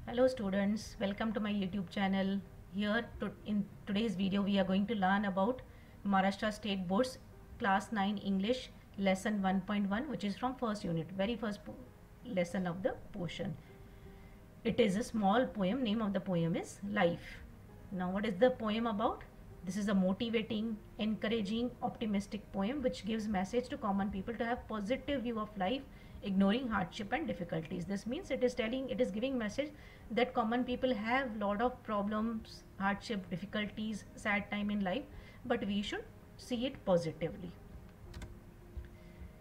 Hello students, welcome to my YouTube channel. In today's video we are going to learn about Maharashtra State Board's Class 9 English Lesson 1.1, which is from first unit, very first lesson of the portion. It is a small poem. Name of the poem is Life. Now what is the poem about? This is a motivating, encouraging, optimistic poem which gives message to common people to have positive view of life, ignoring hardship and difficulties. This means it is giving message that common people have lot of problems, hardship, difficulties, sad time in life, but we should see it positively.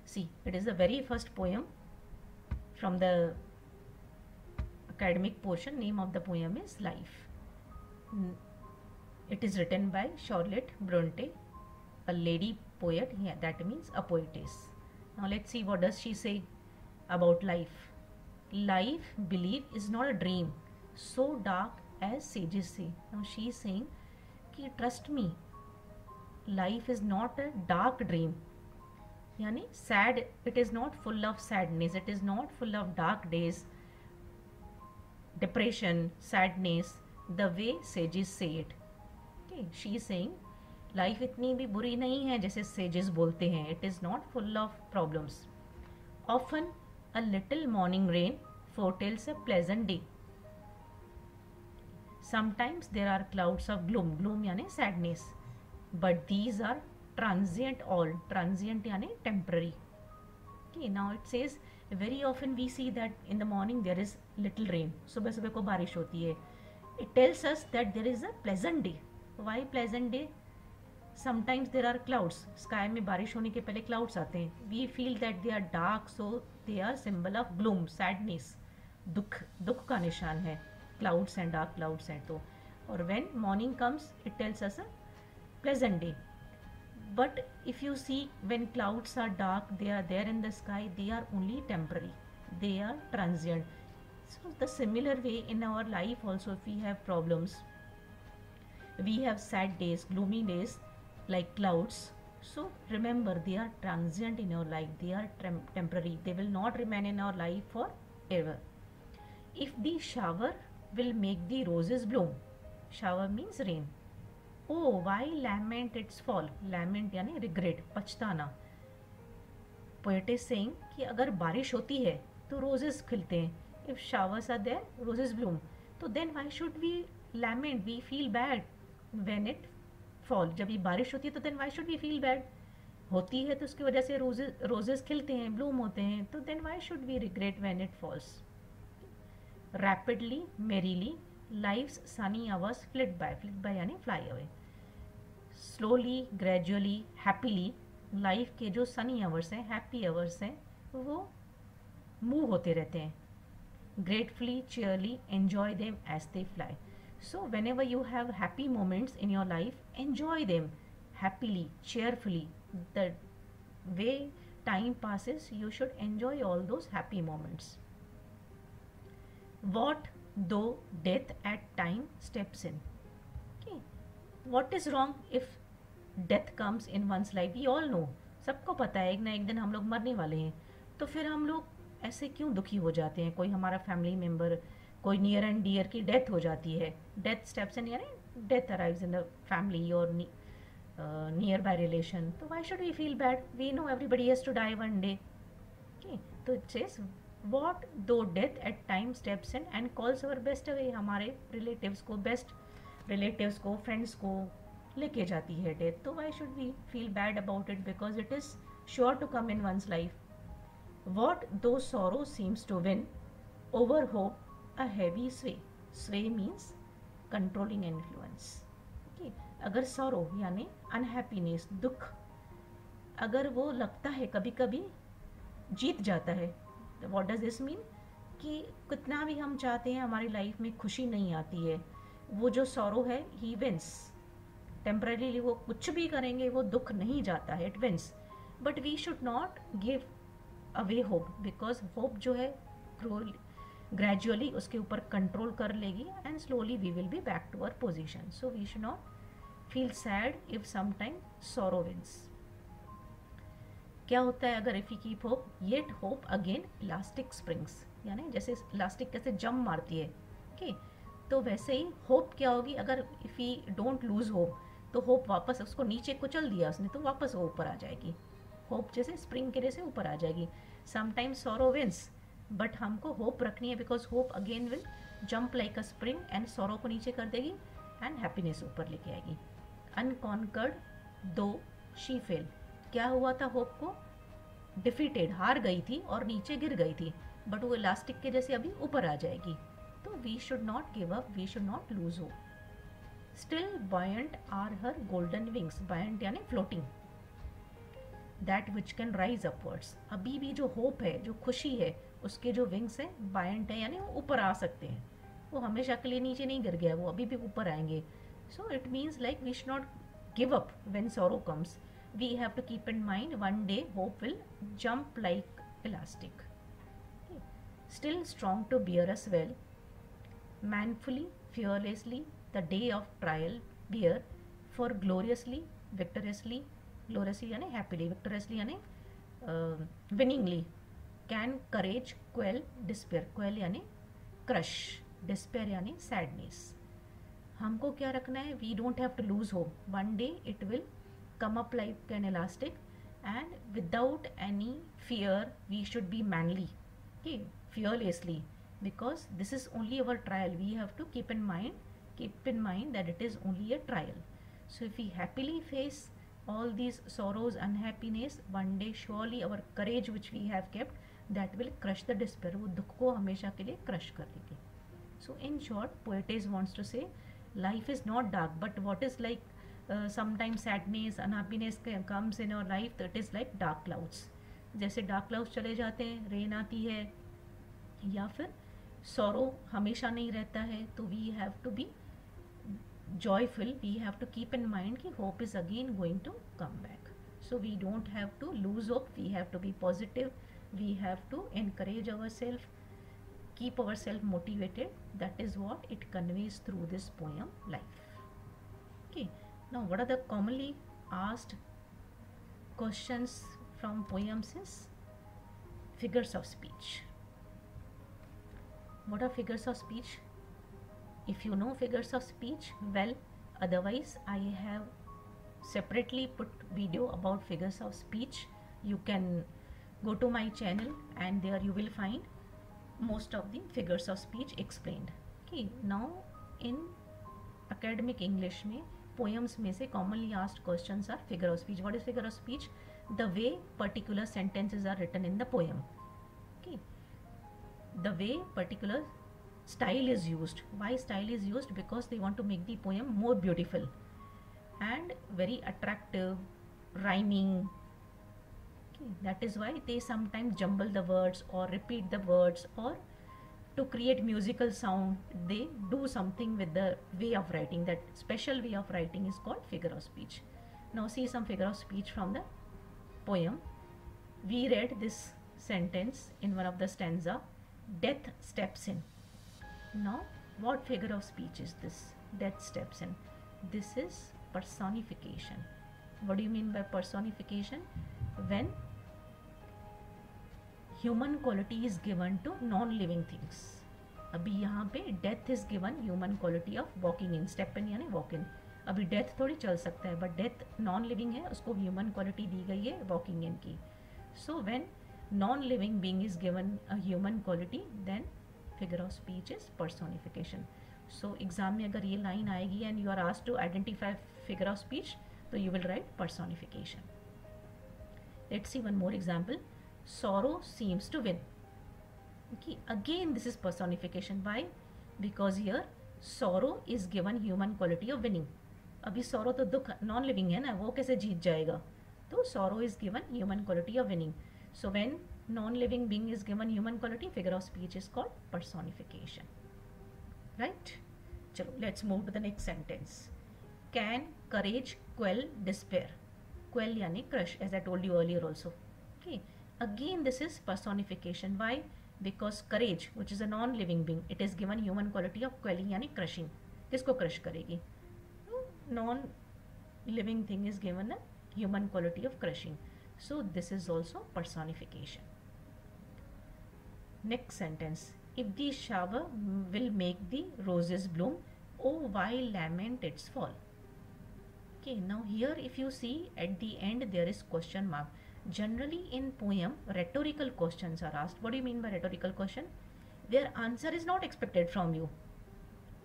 See, it is the very first poem from the academic portion. Name of the poem is Life. It is written by Charlotte Bronte, a lady poet. Yeah, that means a poetess. Now let's see what does she say about life. Life, believe, is not a dream so dark as sages say. Now she is saying कि trust me, life is not a dark dream. यानी sad, it is not full of sadness, it is not full of dark days, depression, sadness, the way sages say it. Okay, she is saying life इतनी भी बुरी नहीं है जैसे sages बोलते हैं. It is not full of problems. Often a little morning rain foretells a pleasant day. Sometimes there are clouds of gloom. Gloom यानी sadness. But these are transient all. Transient यानी temporary. Okay, now it says very often we see that in the morning there is little rain. सुबह सुबह को बारिश होती है. It tells us that there is a pleasant day. Why pleasant day? Sometimes there are clouds. Sky में बारिश होने के पहले clouds आते हैं. We feel that they are dark, so they are symbol of gloom, sadness. दुख का निशान है. Clouds and dark clouds हैं तो. और when morning comes, it tells us a pleasant day. But if you see when clouds are dark, they are there in the sky, they are only temporary. They are transient. So the similar way in our life also, if we have problems, we have sad days, gloomy days like clouds. So remember, they are transient in our life. They are temporary. They will not remain in our life forever. If the shower will make the roses bloom. Shower means rain. Oh, why lament its fall? Lament यानी regret, पछताना. Poet is saying कि अगर बारिश होती है तो roses खिलते हैं. If showers are there, roses bloom. तो then why should we lament? We feel bad when it fall. जब ये बारिश होती है तो then why should we feel bad? होती है तो उसकी वजह से roses खिलते हैं, bloom होते हैं. तो then why should we regret when it falls? Rapidly, merrily, life's sunny hours flit by. Flit by यानी fly away. Slowly, gradually, happily, life के जो sunny hours हैं, happy hours हैं, वो move होते रहते हैं. Gratefully, cheerily, enjoy them as they fly. So whenever you have happy moments in your life, enjoy them happily, cheerfully. The way time passes, you should enjoy all those happy moments. What though death at time steps in? Okay. What is wrong if death comes in one's life? We all know. सबको पता है एक ना एक दिन हम लोग मरने वाले हैं. तो फिर हम लोग ऐसे क्यों दुखी हो जाते हैं? कोई हमारा फैमिली मेम्बर, कोई नियर एंड डियर की डेथ हो जाती है. डेथ स्टेप्स इन यानी death arrives in the family और नियर बाय रिलेशन. तो why should we feel bad? We know everybody has to die one day. तो it says what though death at time steps in and calls our best away. हमारे relatives को, best relatives को, friends को लेके जाती है death. तो why should we feel bad about it? Because it is sure to come in one's life. What though sorrow seems to win over hope a heavy sway. Sway means controlling influence. Okay. अगर sorrow यानी unhappiness, दुख, अगर वो लगता है कभी कभी जीत जाता है. What does this mean? कि कितना भी हम चाहते हैं हमारी लाइफ में खुशी नहीं आती है. वो जो sorrow है he wins. Temporarily वो कुछ भी करेंगे वो दुख नहीं जाता है. It wins. But we should not give away hope, because hope जो है ग्रेजुअली उसके ऊपर कंट्रोल कर लेगी and slowly we will be back to our position. So we should not feel sad if sometime sorrow wins. क्या होता है अगर if you keep hope yet hope again elastic springs. यानी जैसे इलास्टिक कैसे जम मारती है ओके, तो वैसे ही होप क्या होगी, अगर if he don't lose hope, तो होप वापस उसको नीचे कुचल दिया उसने तो वापस वो ऊपर आ जाएगी। होप जैसे स्प्रिंग के जैसे ऊपर आ जाएगी। समटाइम्स सॉरो विंस, बट हमको होप रखनी है, because hope again will jump like a spring and sorrow को नीचे कर देगी एंड हैप्पीनेस ऊपर लेके आएगी। अनकॉन्कर्ड दो शी फेल, क्या हुआ था होप को, डिफीटेड, हार गई थी और नीचे गिर गई थी, बट वो इलास्टिक के जैसे अभी ऊपर आ जाएगी। तो we should not give up, we should not lose hope. Still buoyant are her golden wings, buoyant यानी floating, that which can rise upwards, अभी भी जो होप है, जो खुशी है, उसके जो विंग्स हैं बायंट है, यानी वो ऊपर आ सकते हैं, वो हमेशा के लिए नीचे नहीं गिर गया, वो अभी भी ऊपर आएंगे। So it means like we should not give up when sorrow comes. We have to keep in mind one day hope will jump like elastic. Okay. Still strong to bear us well, manfully, fearlessly, the day of trial bear, for gloriously, victoriously, gloriously यानी happily, victoriously यानी winningly, can courage quell despair, quell यानी crush, despair यानी sadness. हमको क्या रखना है, we don't have to lose hope, one day it will come up like an elastic, and without any fear we should be manly, okay, fearlessly, because this is only our trial. We have to keep in mind that it is only a trial. So if we happily face all these sorrows, unhappiness, one day surely our courage which we have kept, that will crush the despair, वो दुख को हमेशा के लिए crush कर देगी. So in short, poetess wants to say life is not dark, but what is like sometimes sadness, unhappiness comes in our life, that is like dark clouds. जैसे dark clouds चले जाते हैं, रेन आती है, या फिर sorrow हमेशा नहीं रहता है, तो we have to be joyful, we have to keep in mind कि hope is again going to come back. So we don't have to lose hope, we have to be positive, we have to encourage ourselves, keep ourselves motivated. That is what it conveys through this poem life. Okay. Now, what are the commonly asked questions from poems is figures of speech. What are figures of speech? If you know figures of speech, well, otherwise I have separately put video about figures of speech. You can go to my channel and there you will find most of the figures of speech explained. Okay, now in academic English में poems में से commonly asked questions are figure of speech. What is figure of speech? The way particular sentences are written in the poem. Okay, the way particular style is used. Why style is used? Because they want to make the poem more beautiful and very attractive, rhyming. Okay, that is why they sometimes jumble the words or repeat the words, or to create musical sound they do something with the way of writing. That special way of writing is called figure of speech. Now see some figure of speech from the poem. We read this sentence in one of the stanza, death steps in. Now what figure of speech is this? Death steps in. This is personification. What do you mean by personification? When human quality is given to non-living things. अभी यहाँ पे death is given human quality of walking in, step in यानी walk in. अभी death थोड़ी चल सकता है, but death non-living है, उसको human quality दी गई है walking in की. So when non-living being is given a human quality, then figure of speech is personification. So exam में अगर ये line आएगी and you are asked to identify figure of speech, तो you will write personification. Let's see one more example. Sorrow seems to win. Okay, again this is personification. Why? Because here sorrow is given human quality of winning. अभी sorrow तो दुख non living है ना, वो कैसे जीत जाएगा? तो sorrow is given human quality of winning. So when non-living being is given human quality, figure of speech is called personification. Right? चलो, let's move to the next sentence. Can courage quell despair? Quell यानी crush, as I told you earlier also. Okay. Again this is personification. Why? Because courage, which is a non-living being, it is given human quality of quelling यानी crushing. किसको crush करेगी? Non-living thing is given a human quality of crushing. So this is also personification. Next sentence. if the shower will make the roses bloom, oh why lament its fall. Okay, now here if you see at the end there is question mark. Generally in poem rhetorical questions are asked. What do you mean by rhetorical question? Their answer is not expected from you,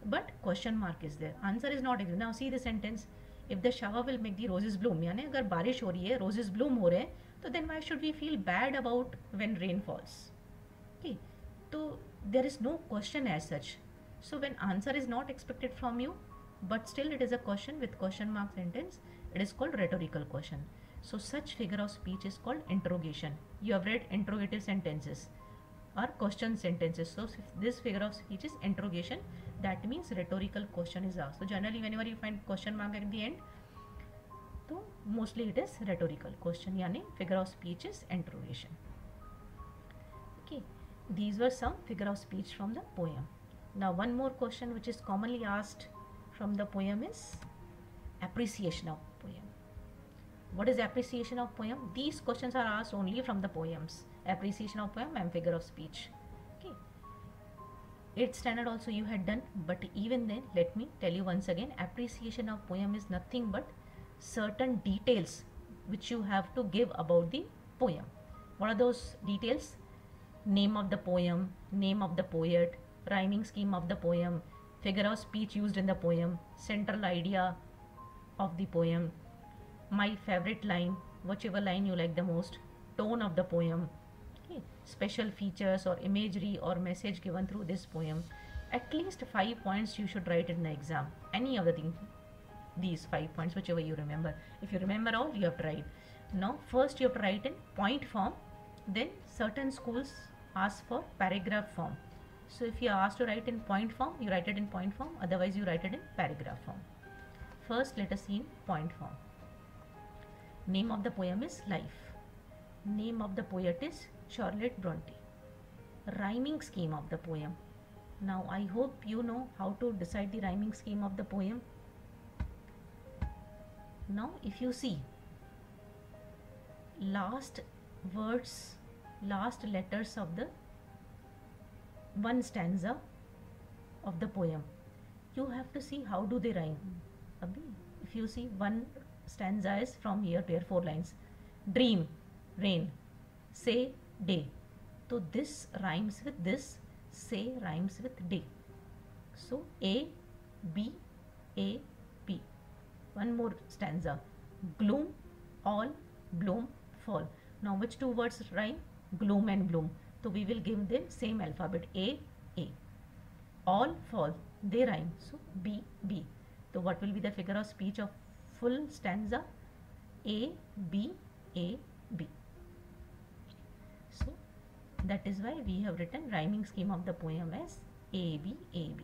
but question mark is there. Answer is not expected. Now see the sentence. If the shower will make the roses bloom, यानी अगर बारिश हो रही है, roses bloom हो रहे हैं, तो then why should we feel bad about when rain falls? Okay, so there is no question as such. So when answer is not expected from you, but still it is a question with question mark sentence, it is called rhetorical question. So such figure of speech is called interrogation. You have read interrogative sentences or question sentences. So if this figure of speech is interrogation, that means rhetorical question is asked. So generally whenever you find question mark at the end, so mostly it is rhetorical question, yani figure of speech is interrogation. Okay, these were some figure of speech from the poem. Now one more question which is commonly asked from the poem is appreciation of poem. What is appreciation of poem? These questions are asked only from the poems. Appreciation of poem and figure of speech. Okay. 8th standard also you had done, but even then let me tell you once again, appreciation of poem is nothing but certain details which you have to give about the poem. What are those details? Name of the poem, name of the poet, rhyming scheme of the poem, figure of speech used in the poem, central idea of the poem, my favorite line, whichever line you like the most, tone of the poem, okay, special features or imagery or message given through this poem. At least 5 points you should write in the exam. Any of the things, these 5 points, whichever you remember. If you remember all, you have to write. Now first you have to write in point form, then certain schools ask for paragraph form. So if you are asked to write in point form, you write it in point form, otherwise you write it in paragraph form. First let us see in point form. Name of the poem is Life. Name of the poet is Charlotte Bronte. Rhyming scheme of the poem. Now I hope you know how to decide the rhyming scheme of the poem. Now if you see last words, last letters of the one stanza of the poem, you have to see how do they rhyme. If you see one stanza is from here to here, 4 lines. Dream, rain, say, day. So this rhymes with this, say rhymes with day. So A, B, A, B. One more stanza. Gloom, all, bloom, fall. Now which 2 words rhyme? Gloom and bloom. So we will give them same alphabet, A, A. All, fall, they rhyme. So B, B. So what will be the figure of speech of full stanza? A, B, A, B. So that is why we have written rhyming scheme of the poem as A, B, A, B.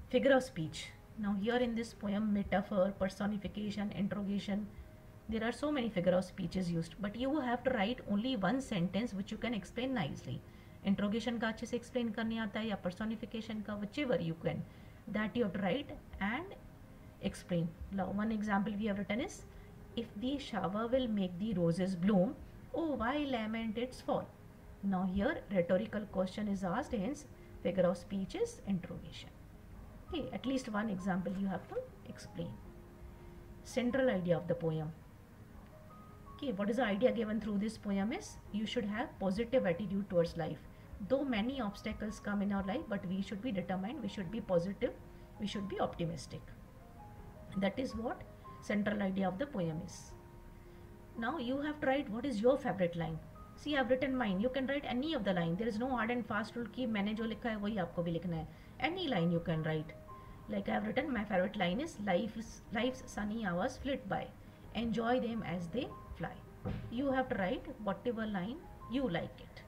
Figure of speech. Now here in this poem, metaphor, personification, interrogation, there are so many figure of speeches used, but you have to write only one sentence which you can explain nicely. Interrogation का अच्छे से explain करने आता है या personification का, whichever you can, that you have to write and explain. Now one example we have written is, if the shower will make the roses bloom, oh why lament its fall. Now here rhetorical question is asked, hence figure of speech is interrogation. Okay, at least one example you have to explain. Central idea of the poem. Okay, what is the idea given through this poem is, you should have positive attitude towards life. Though many obstacles come in our life, but we should be determined, we should be positive, we should be optimistic. That is what central idea of the poem is. Now you have to write what is your favorite line. See, I have written mine. You can write any of the line. There is no hard and fast rule कि मैंने जो लिखा है वही आपको भी लिखना है. Any line you can write. Like I have written, my favorite line is, life's sunny hours flit by. Enjoy them as they fly. You have to write whatever line you like it.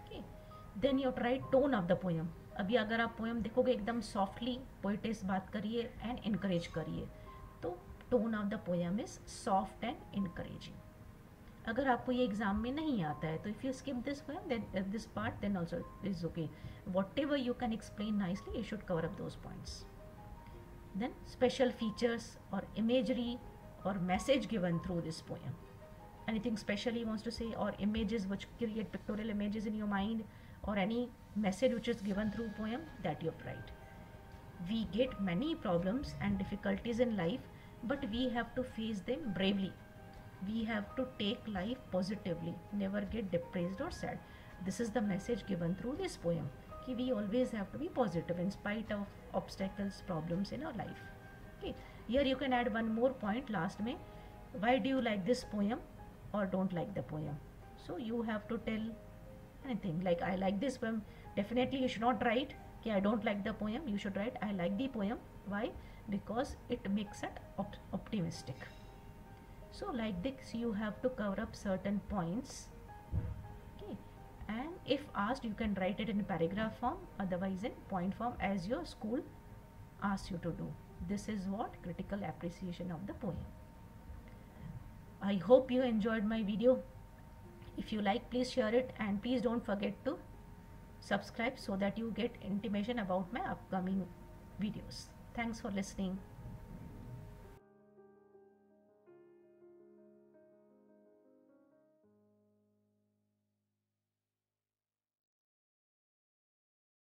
Okay. Then you have to write tone of the poem. अभी अगर आप poem देखोगे एकदम softly poetess बात करिए and encourage करिए, तो tone of the poem is soft and encouraging. अगर आपको ये एग्जाम में नहीं आता है तो if you skip this poem then this part then also is okay. Whatever you can explain nicely, you should cover up those points. Then special features or imagery or message given through this poem. Anything special he wants to say, or images which create pictorial images in your mind, or any message which is given through poem, that you have write. We get many problems and difficulties in life, but we have to face them bravely. We have to take life positively, never get depressed or sad. This is the message given through this poem. Ki we always have to be positive in spite of obstacles, problems in our life. Okay. Here you can add one more point last mein. Why do you like this poem or don't like the poem? So you have to tell anything like I like this poem. Definitely you should not write कि I don't like the poem. You should write I like the poem. Why? Because it makes it optimistic. So like this you have to cover up certain points. Okay. And if asked, you can write it in paragraph form, otherwise in point form as your school asks you to do. This is what critical appreciation of the poem. I hope you enjoyed my video. If you like, please share it, and please don't forget to subscribe so that you get intimation about my upcoming videos. Thanks for listening.